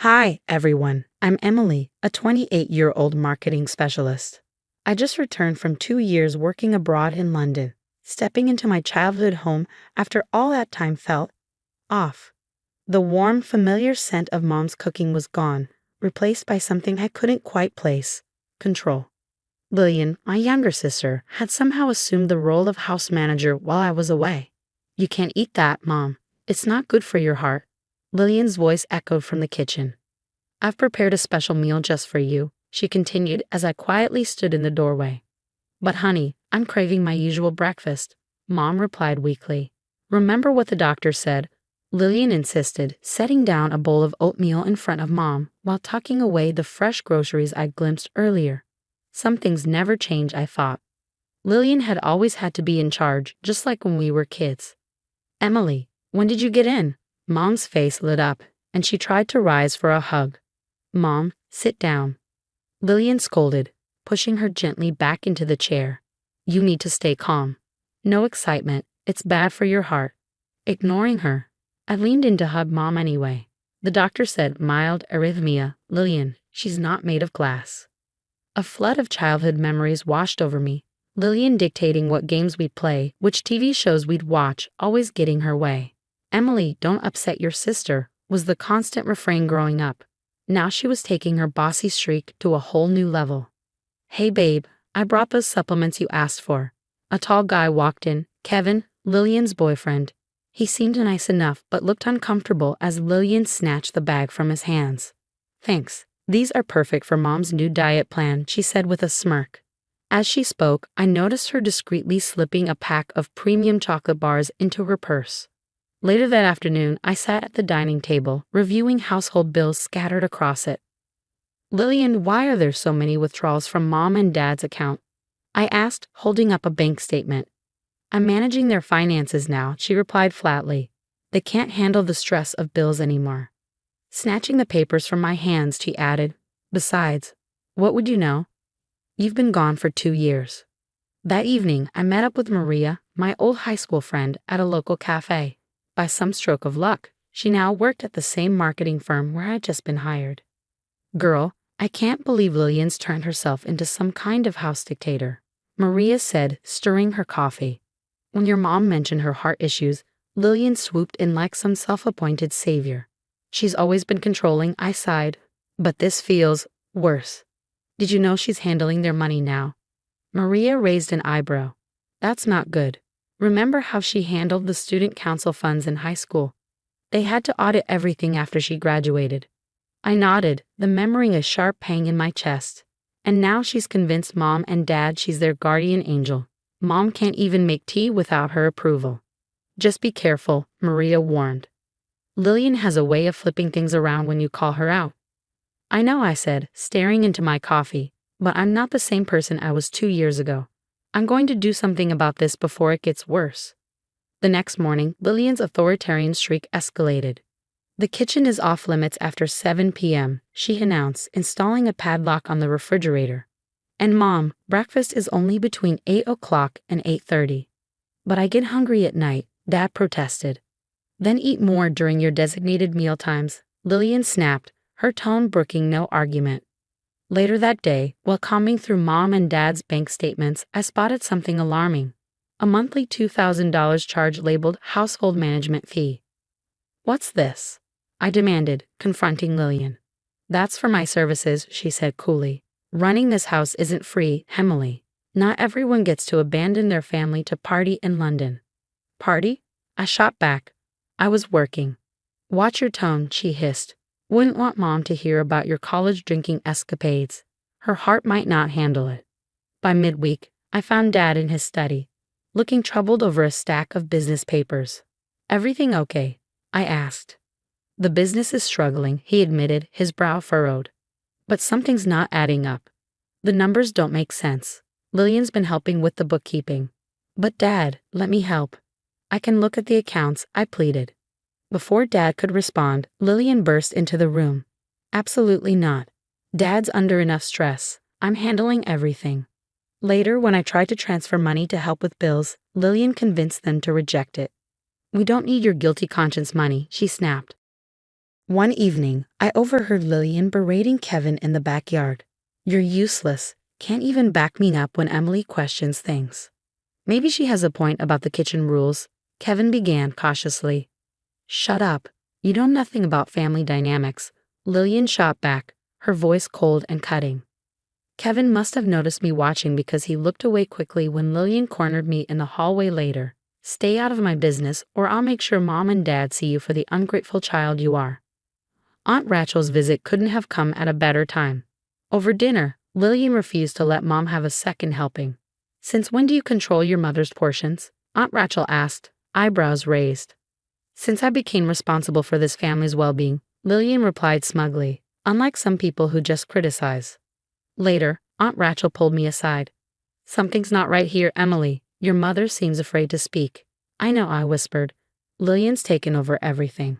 Hi, everyone. I'm Emily, a 28-year-old marketing specialist. I just returned from 2 years working abroad in London. Stepping into my childhood home after all that time felt off. The warm, familiar scent of mom's cooking was gone, replaced by something I couldn't quite place: control. Lillian, my younger sister, had somehow assumed the role of house manager while I was away. "You can't eat that, Mom. It's not good for your heart." Lillian's voice echoed from the kitchen. "I've prepared a special meal just for you," she continued as I quietly stood in the doorway. "But honey, I'm craving my usual breakfast," Mom replied weakly. "Remember what the doctor said?" Lillian insisted, setting down a bowl of oatmeal in front of Mom while tucking away the fresh groceries I'd glimpsed earlier. Some things never change, I thought. Lillian had always had to be in charge, just like when we were kids. "Emily, when did you get in?" Mom's face lit up, and she tried to rise for a hug. "Mom, sit down," Lillian scolded, pushing her gently back into the chair. "You need to stay calm. No excitement, it's bad for your heart." Ignoring her, I leaned in to hug Mom anyway. "The doctor said mild arrhythmia, Lillian. She's not made of glass." A flood of childhood memories washed over me. Lillian dictating what games we'd play, which TV shows we'd watch, always getting her way. "Emily, don't upset your sister," was the constant refrain growing up. Now she was taking her bossy streak to a whole new level. "Hey babe, I brought those supplements you asked for." A tall guy walked in, Kevin, Lillian's boyfriend. He seemed nice enough but looked uncomfortable as Lillian snatched the bag from his hands. "Thanks. These are perfect for Mom's new diet plan," she said with a smirk. As she spoke, I noticed her discreetly slipping a pack of premium chocolate bars into her purse. Later that afternoon, I sat at the dining table, reviewing household bills scattered across it. "Lillian, why are there so many withdrawals from Mom and Dad's account?" I asked, holding up a bank statement. "I'm managing their finances now," she replied flatly. "They can't handle the stress of bills anymore." Snatching the papers from my hands, she added, "Besides, what would you know? You've been gone for 2 years." That evening, I met up with Maria, my old high school friend, at a local cafe. By some stroke of luck, she now worked at the same marketing firm where I'd just been hired. "Girl, I can't believe Lillian's turned herself into some kind of house dictator," Maria said, stirring her coffee. When your mom mentioned her heart issues, Lillian swooped in like some self-appointed savior. "She's always been controlling," I sighed. "But this feels worse." "Did you know she's handling their money now?" Maria raised an eyebrow. "That's not good. Remember how she handled the student council funds in high school? They had to audit everything after she graduated." I nodded, the memory a sharp pang in my chest. "And now she's convinced Mom and Dad she's their guardian angel. Mom can't even make tea without her approval." "Just be careful," Maria warned. "Lillian has a way of flipping things around when you call her out." "I know," I said, staring into my coffee, "but I'm not the same person I was 2 years ago. I'm going to do something about this before it gets worse." The next morning, Lillian's authoritarian streak escalated. "The kitchen is off limits after 7 p.m., she announced, installing a padlock on the refrigerator. "And Mom, breakfast is only between 8 o'clock and 8:30. "But I get hungry at night," Dad protested. "Then eat more during your designated meal times," Lillian snapped, her tone brooking no argument. Later that day, while combing through Mom and Dad's bank statements, I spotted something alarming: a monthly $2,000 charge labeled household management fee. "What's this?" I demanded, confronting Lillian. "That's for my services," she said coolly. "Running this house isn't free, Emily. Not everyone gets to abandon their family to party in London." "Party?" I shot back. "I was working." "Watch your tone," she hissed. "Wouldn't want Mom to hear about your college drinking escapades. Her heart might not handle it." By midweek, I found Dad in his study, looking troubled over a stack of business papers. "Everything okay?" I asked. "The business is struggling," he admitted, his brow furrowed. "But something's not adding up. The numbers don't make sense." Lillian's been helping with the bookkeeping. "But Dad, let me help. I can look at the accounts," I pleaded. Before Dad could respond, Lillian burst into the room. "Absolutely not. Dad's under enough stress. I'm handling everything." Later, when I tried to transfer money to help with bills, Lillian convinced them to reject it. "We don't need your guilty conscience money," she snapped. One evening, I overheard Lillian berating Kevin in the backyard. "You're useless. Can't even back me up when Emily questions things." "Maybe she has a point about the kitchen rules," Kevin began cautiously. "Shut up. You know nothing about family dynamics," Lillian shot back, her voice cold and cutting. Kevin must have noticed me watching because he looked away quickly when Lillian cornered me in the hallway later. "Stay out of my business, or I'll make sure Mom and Dad see you for the ungrateful child you are." Aunt Rachel's visit couldn't have come at a better time. Over dinner, Lillian refused to let Mom have a second helping. "Since when do you control your mother's portions?" Aunt Rachel asked, eyebrows raised. "Since I became responsible for this family's well-being," Lillian replied smugly, unlike some people who just criticize. Later, Aunt Rachel pulled me aside. "Something's not right here, Emily. Your mother seems afraid to speak." "I know," I whispered. "Lillian's taken over everything."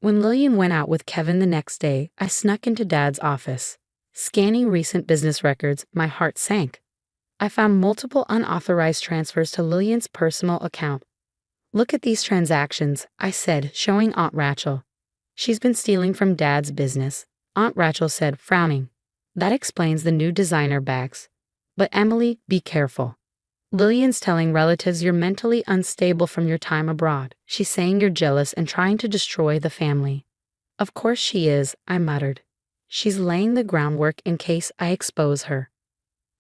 When Lillian went out with Kevin the next day, I snuck into Dad's office. Scanning recent business records, my heart sank. I found multiple unauthorized transfers to Lillian's personal account. "Look at these transactions," I said, showing Aunt Rachel. "She's been stealing from Dad's business," Aunt Rachel said, frowning. "That explains the new designer bags. But Emily, be careful. Lillian's telling relatives you're mentally unstable from your time abroad. She's saying you're jealous and trying to destroy the family." "Of course she is," I muttered. "She's laying the groundwork in case I expose her.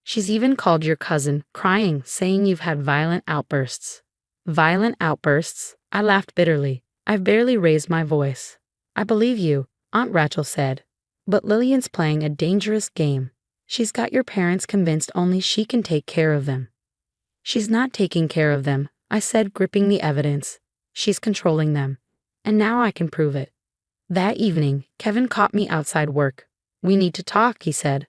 She's even called your cousin, crying, saying you've had violent outbursts." "Violent outbursts?" I laughed bitterly. "I've barely raised my voice." "I believe you," Aunt Rachel said. "But Lillian's playing a dangerous game. She's got your parents convinced only she can take care of them." "She's not taking care of them," I said, gripping the evidence. "She's controlling them. And now I can prove it." That evening, Kevin caught me outside work. "We need to talk," he said.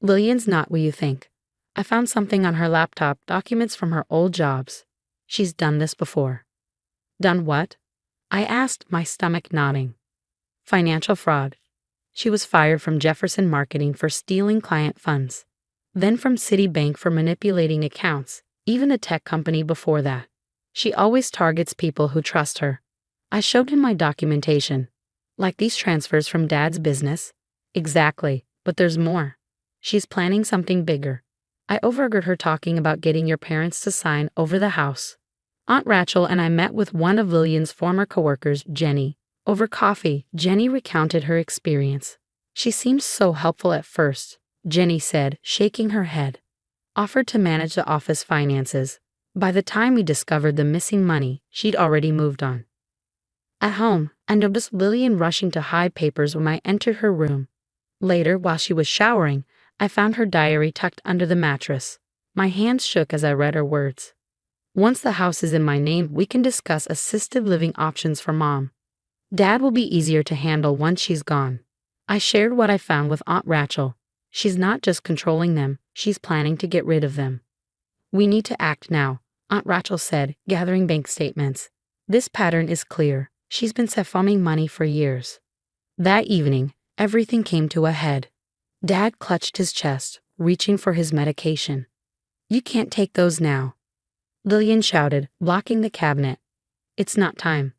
"Lillian's not what you think. I found something on her laptop, documents from her old jobs. She's done this before." "Done what?" I asked, my stomach nodding. "Financial fraud. She was fired from Jefferson Marketing for stealing client funds. Then from Citibank for manipulating accounts, even a tech company before that. She always targets people who trust her." I showed him my documentation. "Like these transfers from Dad's business?" "Exactly, but there's more. She's planning something bigger. I overheard her talking about getting your parents to sign over the house." Aunt Rachel and I met with one of Lillian's former coworkers, Jenny. Over coffee, Jenny recounted her experience. "She seemed so helpful at first," Jenny said, shaking her head. "Offered to manage the office finances. By the time we discovered the missing money, she'd already moved on." At home, I noticed Lillian rushing to hide papers when I entered her room. Later, while she was showering, I found her diary tucked under the mattress. My hands shook as I read her words. "Once the house is in my name, we can discuss assisted living options for Mom. Dad will be easier to handle once she's gone." I shared what I found with Aunt Rachel. "She's not just controlling them, she's planning to get rid of them." "We need to act now," Aunt Rachel said, gathering bank statements. "This pattern is clear. She's been siphonning money for years." That evening, everything came to a head. Dad clutched his chest, reaching for his medication. "You can't take those now," Lillian shouted, blocking the cabinet. "It's not time."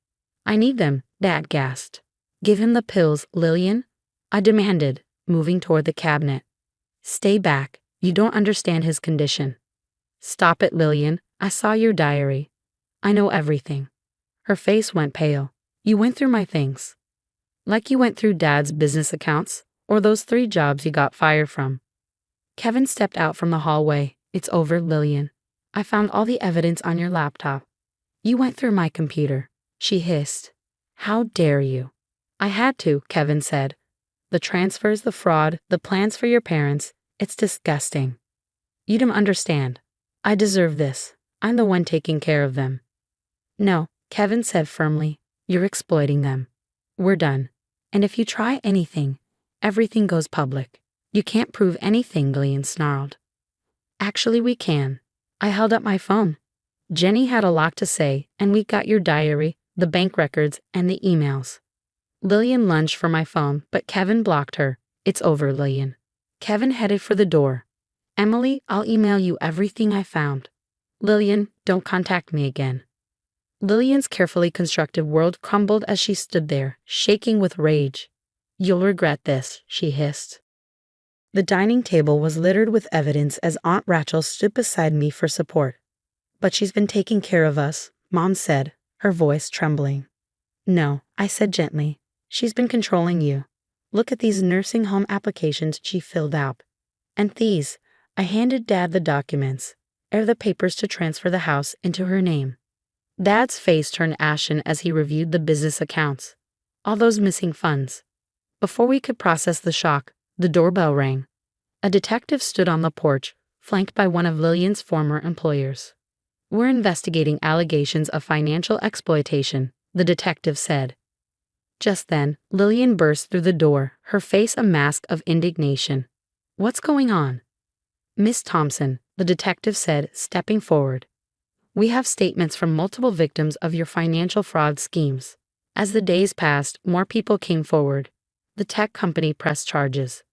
"I need them," Dad gasped. "Give him the pills, Lillian," I demanded, moving toward the cabinet. "Stay back. You don't understand his condition." "Stop it, Lillian. I saw your diary. I know everything." Her face went pale. "You went through my things." "Like you went through Dad's business accounts, or those 3 jobs you got fired from." Kevin stepped out from the hallway. "It's over, Lillian. I found all the evidence on your laptop." "You went through my computer," she hissed. "How dare you?" "I had to," Kevin said. "The transfers, the fraud, the plans for your parents, it's disgusting. You don't understand. I deserve this. I'm the one taking care of them." "No," Kevin said firmly. "You're exploiting them. We're done. And if you try anything, everything goes public." "You can't prove anything," Lillian snarled. "Actually, we can." I held up my phone. "Jenny had a lot to say, and we got your diary, the bank records, and the emails." Lillian lunged for my phone, but Kevin blocked her. "It's over, Lillian." Kevin headed for the door. "Emily, I'll email you everything I found." "Lillian, don't contact me again." Lillian's carefully constructed world crumbled as she stood there, shaking with rage. "You'll regret this," she hissed. The dining table was littered with evidence as Aunt Rachel stood beside me for support. "But she's been taking care of us," Mom said, her voice trembling. "No," I said gently. "She's been controlling you. Look at these nursing home applications she filled out. And these." I handed Dad the documents. "Are the papers to transfer the house into her name." Dad's face turned ashen as he reviewed the business accounts. All those missing funds. Before we could process the shock, the doorbell rang. A detective stood on the porch, flanked by one of Lillian's former employers. "We're investigating allegations of financial exploitation," the detective said. Just then, Lillian burst through the door, her face a mask of indignation. "What's going on?" "Miss Thompson," the detective said, stepping forward. "We have statements from multiple victims of your financial fraud schemes. As the days passed, more people came forward. The tech company pressed charges.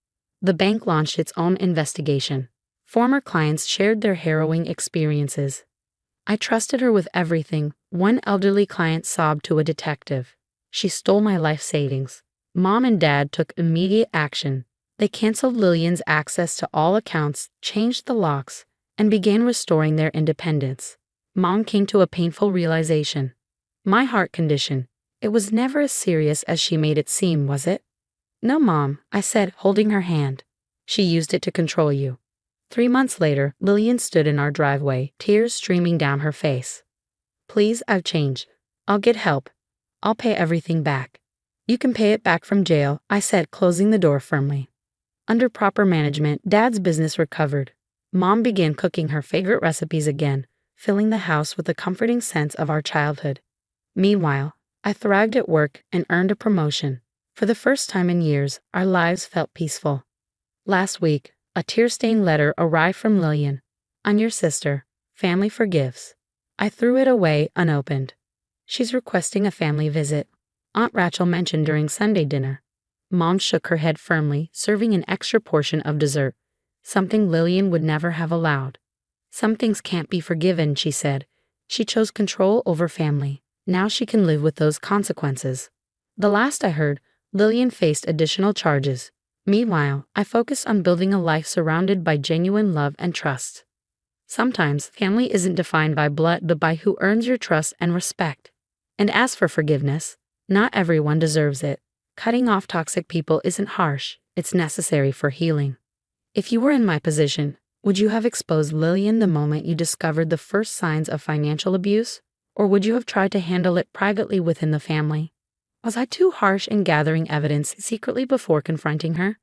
The bank launched its own investigation. Former clients shared their harrowing experiences. I trusted her with everything," one elderly client sobbed to a detective. "She stole my life savings." Mom and Dad took immediate action. They canceled Lillian's access to all accounts, changed the locks, and began restoring their independence. Mom came to a painful realization. "My heart condition. It was never as serious as she made it seem, was it?" "No, Mom," I said, holding her hand. "She used it to control you." 3 months later, Lillian stood in our driveway, tears streaming down her face. "Please, I've changed. I'll get help. I'll pay everything back." "You can pay it back from jail," I said, closing the door firmly. Under proper management, Dad's business recovered. Mom began cooking her favorite recipes again, filling the house with a comforting sense of our childhood. Meanwhile, I thrived at work and earned a promotion. For the first time in years, our lives felt peaceful. Last week, a tear-stained letter arrived from Lillian. "I'm your sister. Family forgives." I threw it away unopened. "She's requesting a family visit," Aunt Rachel mentioned during Sunday dinner. Mom shook her head firmly, serving an extra portion of dessert, something Lillian would never have allowed. "Some things can't be forgiven," she said. "She chose control over family. Now she can live with those consequences." The last I heard, Lillian faced additional charges. Meanwhile, I focused on building a life surrounded by genuine love and trust. Sometimes, family isn't defined by blood but by who earns your trust and respect. And as for forgiveness, not everyone deserves it. Cutting off toxic people isn't harsh, it's necessary for healing. If you were in my position, would you have exposed Lillian the moment you discovered the first signs of financial abuse? Or would you have tried to handle it privately within the family? Was I too harsh in gathering evidence secretly before confronting her?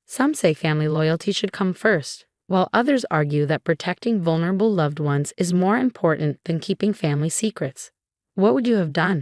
Some say family loyalty should come first, while others argue that protecting vulnerable loved ones is more important than keeping family secrets. What would you have done?